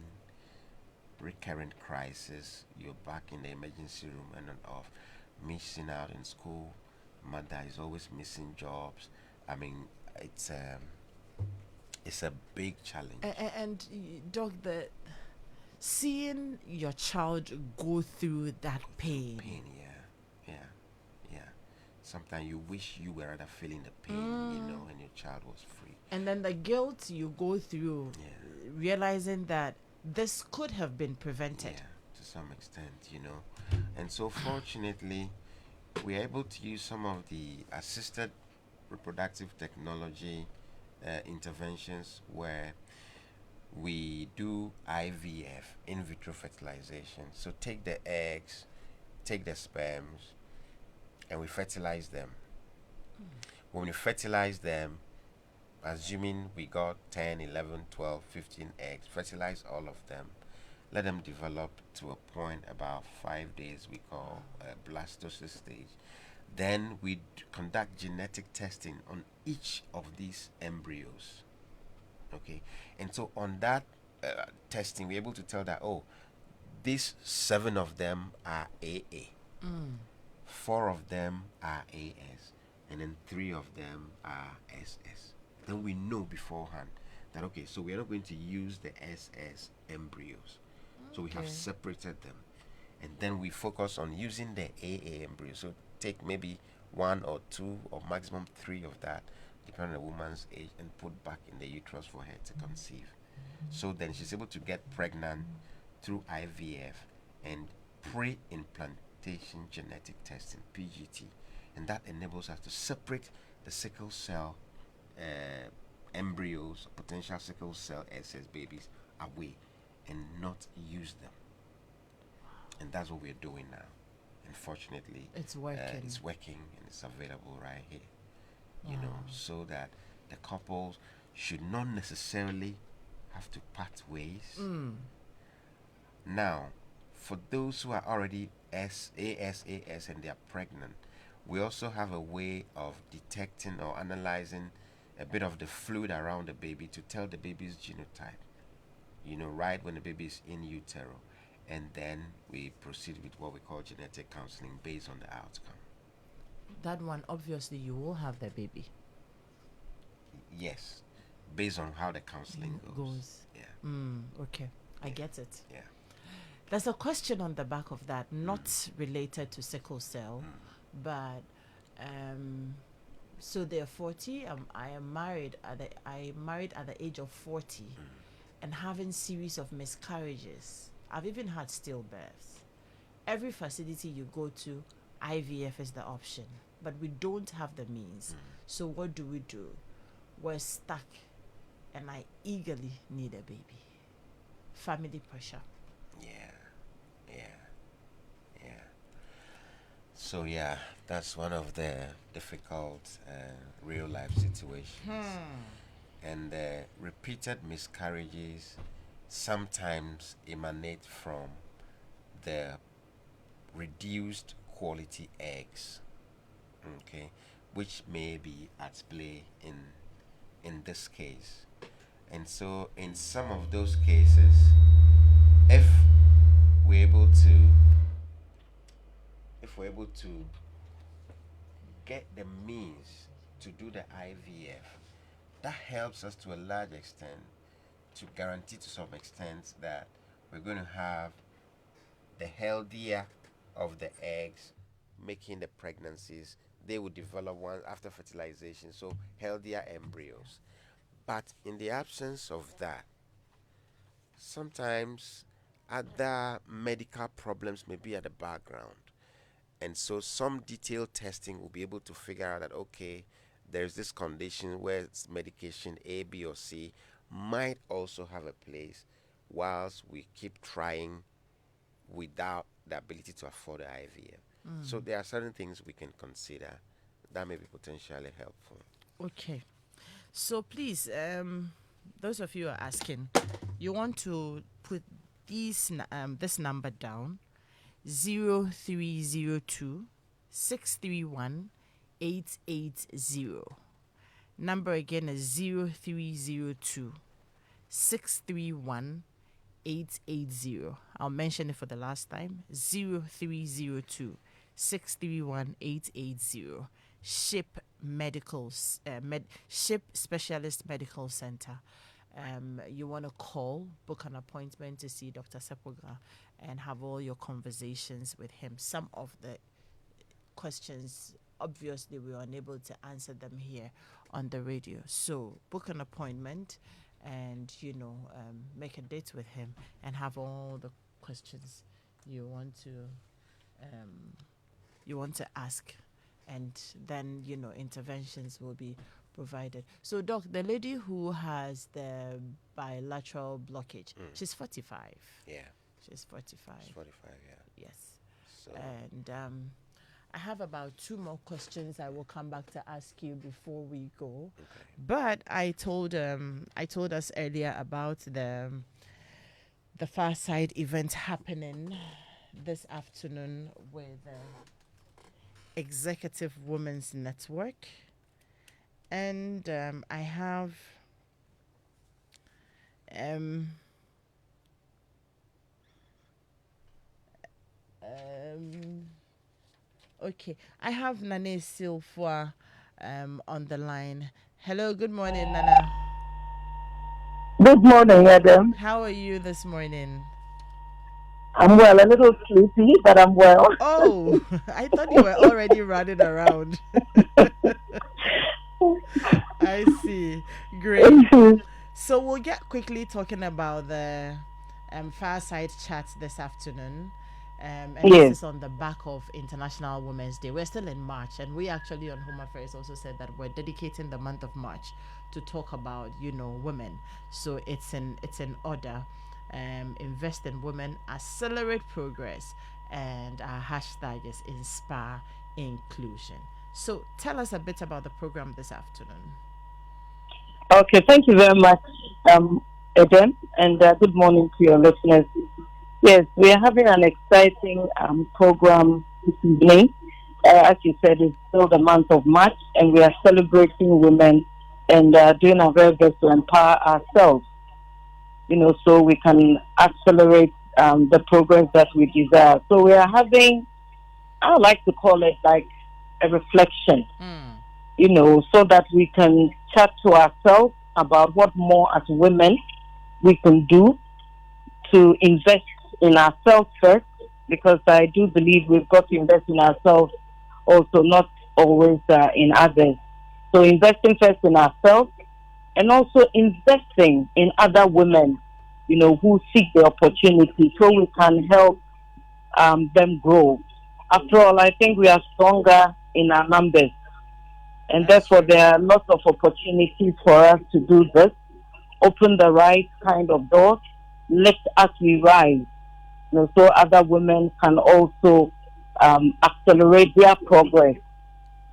recurrent crisis. You're back in the emergency room and off, missing out in school. Mother is always missing jobs. I mean, it's a big challenge. And Doc, seeing your child go through that pain. Yeah. Sometimes you wish you were rather feeling the pain, and your child was free. And then the guilt you go through, realizing that this could have been prevented. Yeah, to some extent. And so fortunately, we are able to use some of the assisted reproductive technology interventions where we do IVF, in vitro fertilization. So take the eggs, take the sperms, and we fertilize them. When we fertilize them, assuming we got 10, 11, 12, 15 eggs, fertilize all of them, let them develop to a point about 5 days we call blastocyst stage. Then we conduct genetic testing on each of these embryos. Okay, and so on that testing, we're able to tell that, these 7 of them are AA, 4 of them are AS, and then 3 of them are SS. Then we know beforehand that, okay, so we're not going to use the SS embryos. So we have separated them. And then we focus on using the AA embryos. So take maybe 1 or 2 or maximum 3 of that, depending on the woman's age, and put back in the uterus for her to conceive. So then she's able to get pregnant through IVF and pre-implantation genetic testing, PGT. And that enables us to separate the sickle cell embryos, potential sickle cell SS babies, away and not use them. And that's what we're doing now. And fortunately, It's working. It's working and it's available right here. So that the couples should not necessarily have to part ways. Now, for those who are already AS and they are pregnant, we also have a way of detecting or analyzing a bit of the fluid around the baby to tell the baby's genotype, right when the baby is in utero. And then we proceed with what we call genetic counseling based on the outcome. That one, obviously, you will have the baby. Yes, based on how the counseling goes. Yeah. Okay, I get it. Yeah. There's a question on the back of that, not related to sickle cell, but so they're 40. I married at the age of 40, and having series of miscarriages. I've even had stillbirths. Every facility you go to, IVF is the option, but we don't have the means. So what do? We're stuck, and I eagerly need a baby. Family pressure. Yeah, yeah, yeah. So yeah, that's one of the difficult real life situations. And repeated miscarriages sometimes emanate from the reduced quality eggs, okay, which may be at play in this case. And so in some of those cases, if we're able to if we're able to get the means to do the IVF, that helps us to a large extent to guarantee to some extent that we're going to have the healthier of the eggs making the pregnancies. They will develop one after fertilization, so healthier embryos. But in the absence of that, sometimes other medical problems may be at the background. And so some detailed testing will be able to figure out that, okay, there's this condition where it's medication A, B, or C might also have a place whilst we keep trying without the ability to afford the IVF. So there are certain things we can consider that may be potentially helpful. Okay. So please, those of you who are asking, you want to put this number down: 0302 631 880. Number again is 0302 631 880. I'll mention it for the last time: 0302 631 880. Ship Medicals, Ship Specialist Medical Center. You want to call, book an appointment to see Dr. Sepoga and have all your conversations with him. Some of the questions, obviously, we were unable to answer them here on the radio. So book an appointment and, make a date with him and have all the questions you want to ask. And then, interventions will be provided. So, Doc, the lady who has the bilateral blockage, she's 45. Yeah. She's 45. It's 45, yeah. Yes. So, And I have about 2 more questions I will come back to ask you before we go. okay. But I told us earlier about the Far Side event happening this afternoon with Executive Women's Network, and I have okay, I have Nane Silfwa on the line. Hello, good morning, Nana. Good morning, Adam. How are you this morning? I'm well, a little sleepy, but I'm well. Oh, I thought you were already running around. I see. Great. So we'll get quickly talking about the Fireside Chat this afternoon. And this Yes. is on the back of International Women's Day. We're still in March, and we actually on Home Affairs also said that we're dedicating the month of March to talk about, women. So it's in order. Invest in women, accelerate progress, and our hashtag is Inspire Inclusion. So tell us a bit about the program this afternoon. Okay, thank you very much, Adam, and good morning to your listeners. Yes, we are having an exciting program this evening. As you said, it's still the month of March, and we are celebrating women and doing our very best to empower ourselves, so we can accelerate the progress that we desire. So we are having, I would like to call it like a reflection, so that we can chat to ourselves about what more as women we can do to invest in ourselves first, because I do believe we've got to invest in ourselves also, not always in others. So investing first in ourselves and also investing in other women who seek the opportunity so we can help them grow. After all, I think we are stronger in our numbers, and That's therefore true. there are lots of opportunities for us to do this. Open the right kind of doors, let us we rise, so other women can also accelerate their progress.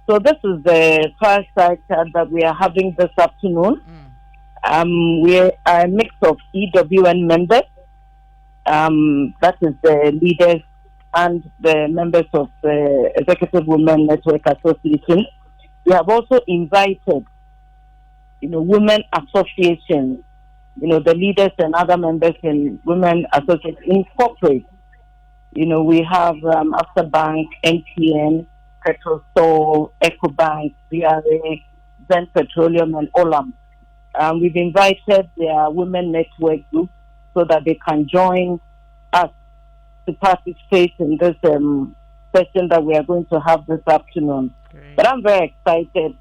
So this is the fireside chat that we are having this afternoon. Mm. We are a mix of EWN members, that is the leaders and the members of the Executive Women Network Association. We have also invited, women associations, the leaders and other members in women associations in corporate. We have Afterbank, MTN, Petrosol, EcoBank, BRA, Zen Petroleum, and Olam. We've invited their women network group so that they can join us to participate in this session that we are going to have this afternoon. Great. But I'm very excited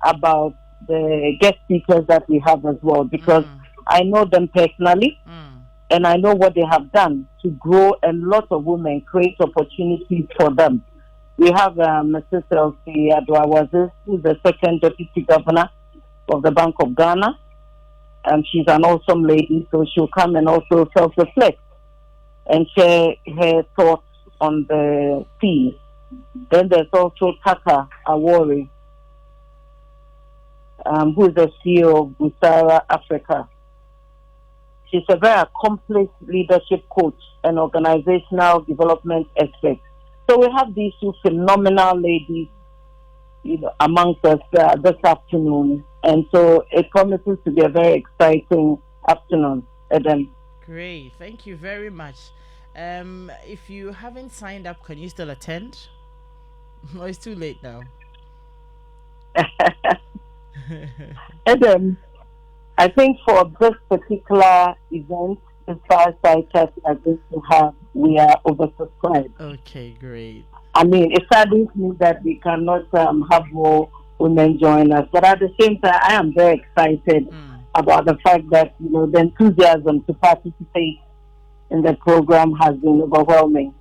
about the guest speakers that we have as well because Mm. I know them personally Mm. and I know what they have done to grow a lot of women, create opportunities for them. We have Mrs. Elsie Adwawazis, who's the second deputy governor of the Bank of Ghana. She's an awesome lady, so she'll come and also self-reflect and share her thoughts on the theme. Then there's also Taka Awori, who is the CEO of Busara Africa. She's a very accomplished leadership coach and organizational development expert. So we have these two phenomenal ladies, amongst us this afternoon, and so it promises to be a very exciting afternoon, Eden. Great. Thank you very much. If you haven't signed up, can you still attend? Oh, it's too late now. Eden, I think for this particular event, the fireside chat we are going to have, we are oversubscribed. Okay, great. I mean, it saddens me that we cannot have more women join us, but at the same time, I am very excited Mm. about the fact that the enthusiasm to participate in the program has been overwhelming.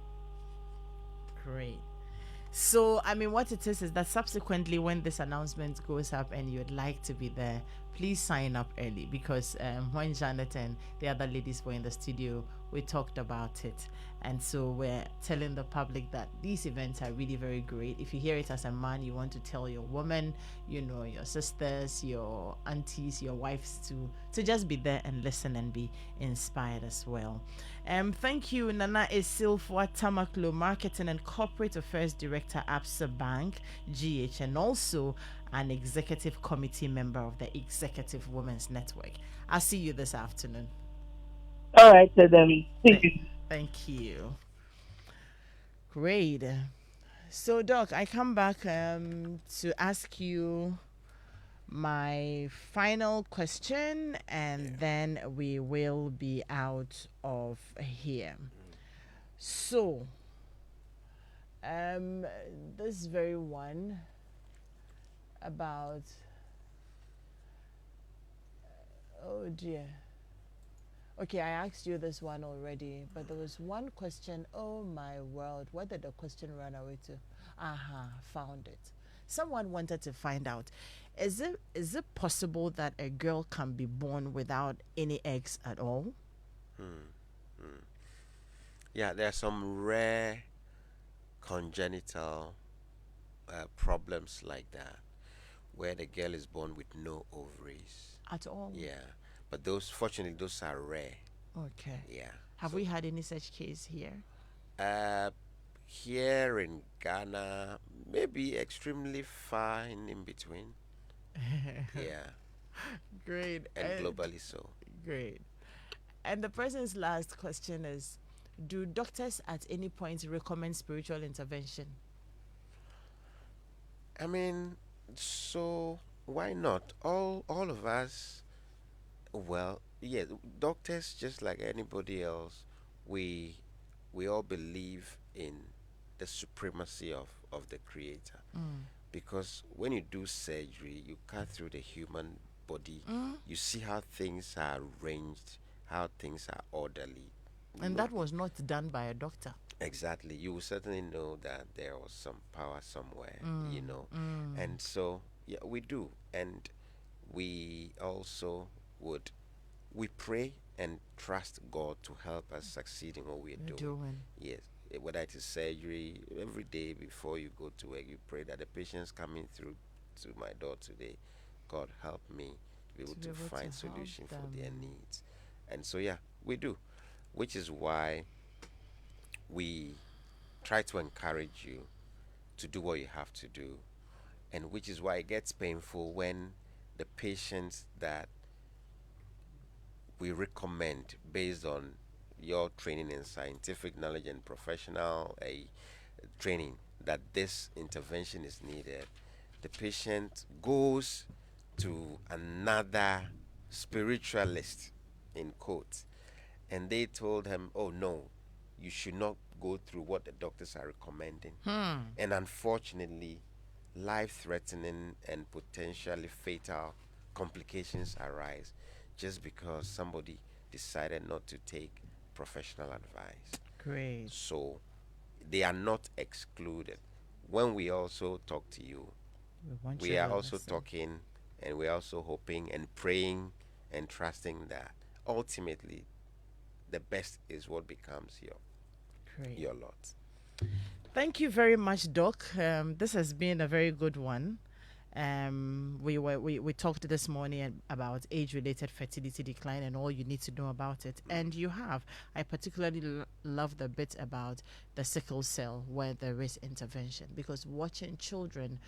Great. So, I mean, what it is that subsequently, when this announcement goes up and you'd like to be there, please sign up early because when Janet and the other ladies were in the studio, we talked about it. And so we're telling the public that these events are really very great. If you hear it as a man, you want to tell your woman, your sisters, your aunties, your wives to just be there and listen and be inspired as well. Thank you, Nana Esilfwa Tamaklo, Marketing and Corporate Affairs Director, Absa Bank, GH, and also an executive committee member of the Executive Women's Network. I'll see you this afternoon. All right, so then, see Th- you. Thank you. Great. So, Doc, I come back to ask you my final question and then we will be out of here. So, um, this very one about, oh dear. Okay, I asked you this one already, but there was one question. Oh my world, where did the question run away to? Aha, found it. Someone wanted to find out, is it possible that a girl can be born without any eggs at all? Hmm. Hmm. Yeah, there are some rare congenital problems like that where the girl is born with no ovaries. At all? Yeah, but fortunately, those are rare. Okay. Yeah. Have So, we had any such case here? uh, here in Ghana, maybe extremely far in between. Yeah, Great. and globally so. Great. And the person's last question is, do doctors at any point recommend spiritual intervention? I mean, so why not? All of us, well, yeah, doctors just like anybody else, we we all believe in the supremacy of the creator. Mm. Because when you do surgery, you cut through the human body, Mm. you see how things are arranged, how things are orderly. And that was not done by a doctor. Exactly. You will certainly know that there was some power somewhere, Mm. And so, yeah, we do. And we also would, we pray and trust God to help us succeed in what we're You're doing. doing. Yes. Whether it is surgery, every day before you go to work, you pray that the patients coming through to my door today, God help me to be able To be to able to find help solution for their them. needs. And so, yeah, we do, which is why we try to encourage you to do what you have to do, and which is why it gets painful when the patients that we recommend based on your training in scientific knowledge and professional training that this intervention is needed, the patient goes to another spiritualist, in quotes, and they told him, oh no, you should not go through what the doctors are recommending. And unfortunately, life threatening and potentially fatal complications arise just because somebody decided not to take professional advice. Great. So they are not excluded. When we also talk to you, We want you we are to also listen. talking, and we're also hoping and praying and trusting that ultimately the best is what becomes Great. your lot. Thank you very much, Doc. This has been a very good one. We talked this morning about age-related fertility decline and all you need to know about it, and you have. I particularly love the bit about the sickle cell where there is intervention, because watching children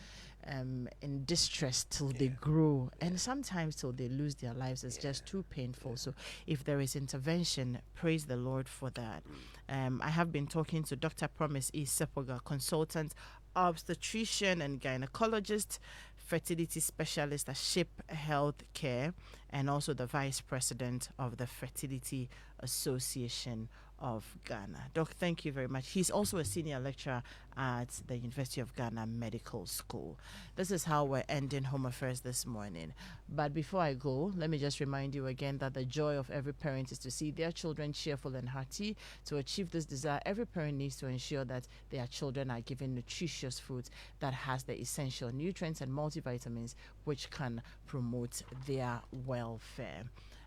in distress till they grow and sometimes till they lose their lives is just too painful. So if there is intervention, praise the Lord for that. I have been talking to Dr. Promise E. Sepoga, consultant obstetrician and gynecologist, fertility specialist at Ship Health Care, and also the vice president of the Fertility Association of Ghana. Doc, thank you very much. He's also a senior lecturer at the University of Ghana Medical School. This is how we're ending Home Affairs this morning. But before I go, let me just remind you again that the joy of every parent is to see their children cheerful and hearty. To achieve this desire, every parent needs to ensure that their children are given nutritious foods that has the essential nutrients and multivitamins which can promote their welfare.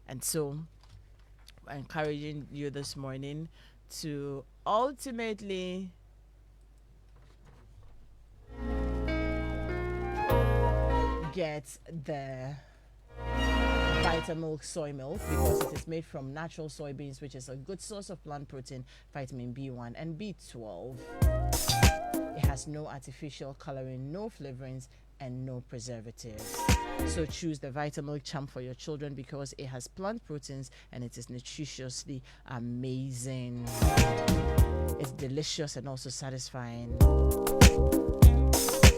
And so, encouraging you this morning to ultimately get the Vitamilk soy milk, because it is made from natural soybeans, which is a good source of plant protein, vitamin B1 and B12. It has no artificial coloring, no flavorings, and no preservatives. So choose the Vitamilk Champ for your children because it has plant proteins and it is nutritiously amazing. It's delicious and also satisfying.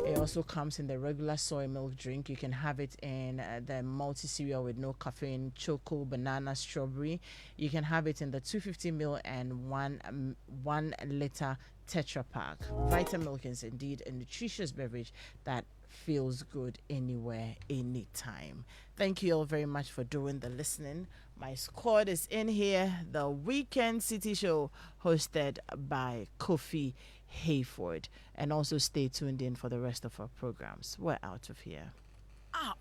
It also comes in the regular soy milk drink. You can have it in the multi-cereal with no caffeine, choco, banana, strawberry. You can have it in the 250ml and 1 liter Tetra Pak. Vitamilk is indeed a nutritious beverage that feels good anywhere, anytime. Thank you all very much for doing the listening. My squad is in here. The Weekend City Show, hosted by Kofi Hayford. And also stay tuned in for the rest of our programs. We're out of here.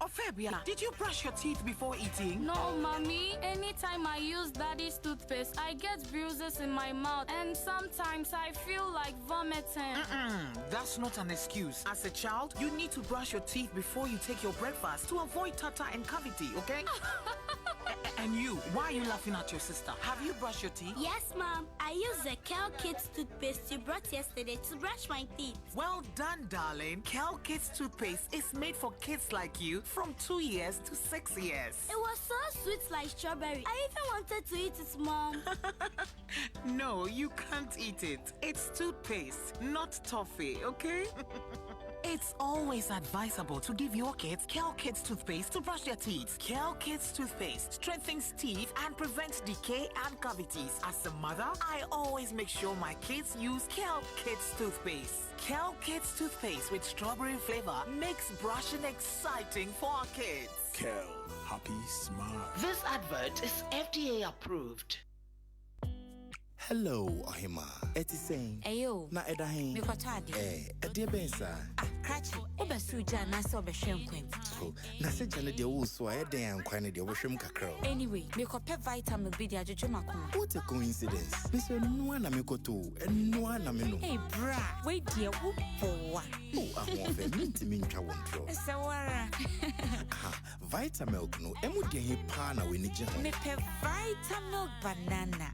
Ophebia, did you brush your teeth before eating? No, mommy. Anytime I use daddy's toothpaste, I get bruises in my mouth and sometimes I feel like vomiting. That's not an excuse. As a child, you need to brush your teeth before you take your breakfast to avoid tartar and cavity, okay? And you, why are you laughing at your sister? Have you brushed your teeth? Yes, Mom. I used the Kel Kids toothpaste you brought yesterday to brush my teeth. Well done, darling. Kel Kids toothpaste is made for kids like you from 2 years to 6 years. It was so sweet like strawberry. I even wanted to eat it, Mom. No, you can't eat it. It's toothpaste, not toffee, okay? It's always advisable to give your kids Kel Kids toothpaste to brush their teeth. Kel Kids toothpaste strengthens teeth and prevents decay and cavities. As a mother, I always make sure my kids use Kel Kids toothpaste. Kel Kids toothpaste with strawberry flavor makes brushing exciting for our kids. Kel, happy smile. This advert is FDA approved. Hello, Ohima. Eti saying. Ayo. Na edahin. Mikwatadi. Edi bensa. Krachi. Obesuja na so behwem kwem. So, na se jane de wo so ayeden kwan de wohwem kakra. Anyway, mekopɛ vitamin B de ajojo makoma. What a coincidence. Miso no na mekoto, eno na me no. Hey bra, wait dear, wo boa. Oh, ahofe mintimi ntwa wontro. Sewara. Vitamilk no emu de he pa na we ni je ho. Mepɛ Vitamilk banana.